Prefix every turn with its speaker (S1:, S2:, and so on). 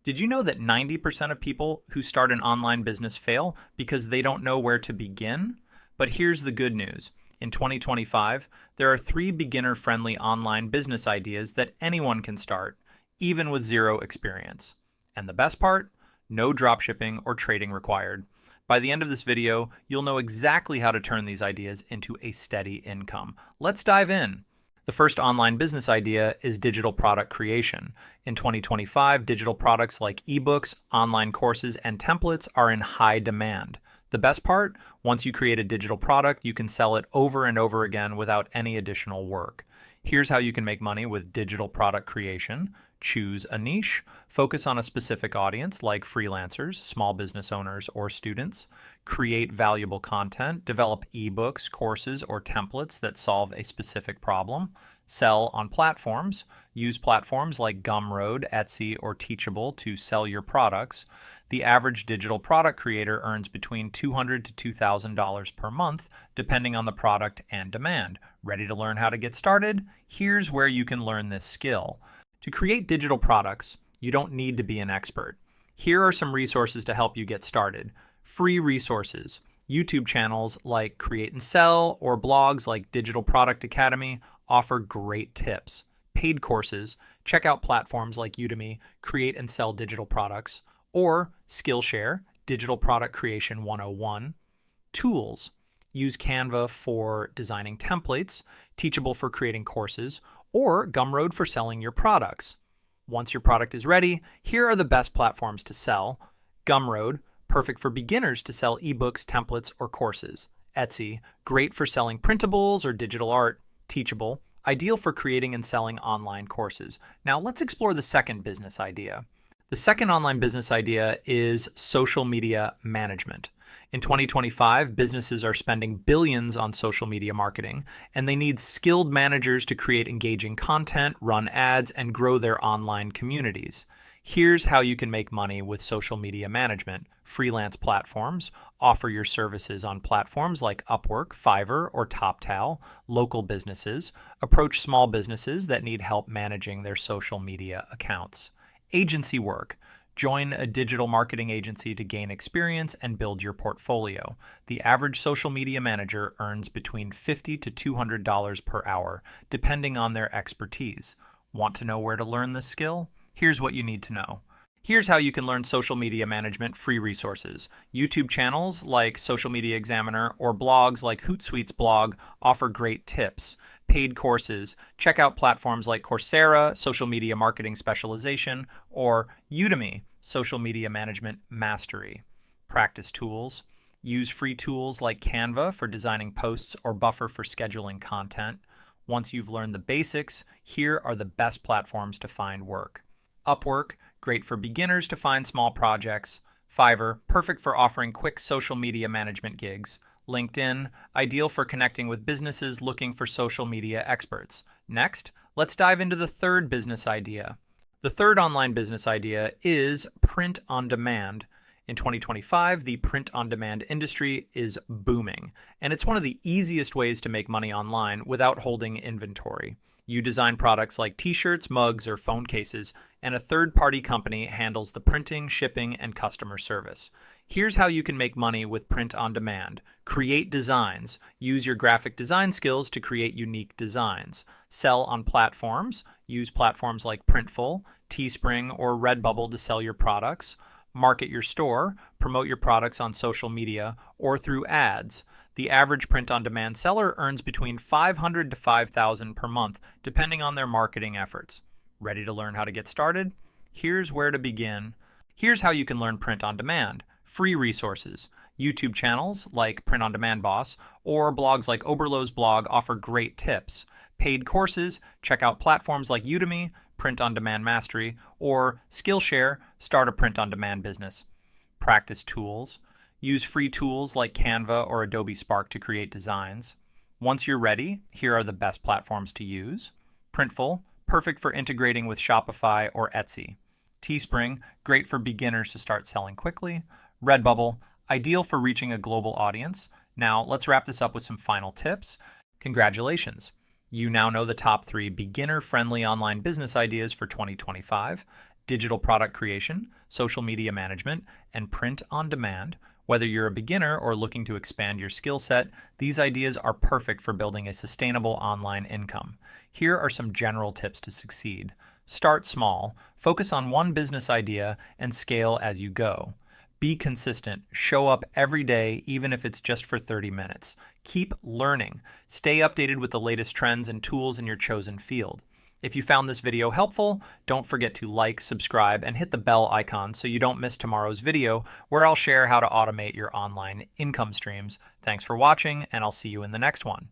S1: Did you know that 90% of people who start an online business fail because they don't know where to begin? But here's the good news. In 2025, there are 3 beginner-friendly online business ideas that anyone can start, even with 0 experience. And the best part? No dropshipping or trading required. By the end of this video, you'll know exactly how to turn these ideas into a steady income. Let's dive in. The first online business idea is digital product creation. In 2025, digital products like eBooks, online courses, and templates are in high demand. The best part? Once you create a digital product, you can sell it over and over again without any additional work. Here's how you can make money with digital product creation. Choose a niche, focus on a specific audience like freelancers, small business owners, or students. Create valuable content, develop ebooks, courses, or templates that solve a specific problem. Sell on platforms. Use platforms like Gumroad, Etsy, or Teachable to sell your products. The average digital product creator earns between $200 to $2,000 per month, depending on the product and demand. Ready to learn how to get started? Here's where you can learn this skill. To create digital products, you don't need to be an expert. Here are some resources to help you get started. Free resources. YouTube channels like Create and Sell or blogs like Digital Product Academy offer great tips. Paid courses. Check out platforms like Udemy, Create and Sell digital products, or Skillshare, Digital Product Creation 101. Tools. Use Canva for designing templates, Teachable for creating courses, or Gumroad for selling your products. Once your product is ready, here are the best platforms to sell. Gumroad, perfect for beginners to sell ebooks, templates, or courses. Etsy, great for selling printables or digital art. Teachable, ideal for creating and selling online courses. Now let's explore the second business idea. The second online business idea is social media management. In 2025, businesses are spending billions on social media marketing, and they need skilled managers to create engaging content, run ads, and grow their online communities. Here's how you can make money with social media management. Freelance platforms. Offer your services on platforms like Upwork, Fiverr, or TopTal. Local businesses. Approach small businesses that need help managing their social media accounts. Agency work. Join a digital marketing agency to gain experience and build your portfolio. The average social media manager earns between $50 to $200 per hour, depending on their expertise. Want to know where to learn this skill? Here's what you need to know. Here's how you can learn social media management free resources. YouTube channels like Social Media Examiner or blogs like Hootsuite's blog offer great tips. Paid courses. Check out platforms like Coursera, Social Media Marketing Specialization, or Udemy, Social Media Management Mastery. Practice tools. Use free tools like Canva for designing posts or Buffer for scheduling content. Once you've learned the basics, here are the best platforms to find work. Upwork, great for beginners to find small projects. Fiverr, perfect for offering quick social media management gigs. LinkedIn, ideal for connecting with businesses looking for social media experts. Next, let's dive into the third business idea. The third online business idea is print on demand. In 2025, the print on demand industry is booming, and it's one of the easiest ways to make money online without holding inventory. You design products like t-shirts, mugs, or phone cases, and a third-party company handles the printing, shipping, and customer service. Here's how you can make money with print on demand. Create designs. Use your graphic design skills to create unique designs. Sell on platforms. Use platforms like Printful, Teespring, or Redbubble to sell your products. Market your store, promote your products on social media, or through ads. The average print-on-demand seller earns between $500 to $5,000 per month, depending on their marketing efforts. Ready to learn how to get started? Here's where to begin. Here's how you can learn print-on-demand. Free resources. YouTube channels like Print on Demand Boss or blogs like Oberlo's blog offer great tips. Paid courses. Check out platforms like Udemy, Print on Demand Mastery, or Skillshare, start a print-on-demand business. Practice tools. Use free tools like Canva or Adobe Spark to create designs. Once you're ready, here are the best platforms to use. Printful, perfect for integrating with Shopify or Etsy. Teespring, great for beginners to start selling quickly. Redbubble, ideal for reaching a global audience. Now, let's wrap this up with some final tips. Congratulations! You now know the top 3 beginner-friendly online business ideas for 2025. digital product creation, social media management, and print on demand. Whether you're a beginner or looking to expand your skill set, these ideas are perfect for building a sustainable online income. Here are some general tips to succeed. Start small, focus on one business idea, and scale as you go. Be consistent. Show up every day, even if it's just for 30 minutes. Keep learning. Stay updated with the latest trends and tools in your chosen field. If you found this video helpful, don't forget to like, subscribe, and hit the bell icon so you don't miss tomorrow's video where I'll share how to automate your online income streams. Thanks for watching, and I'll see you in the next one.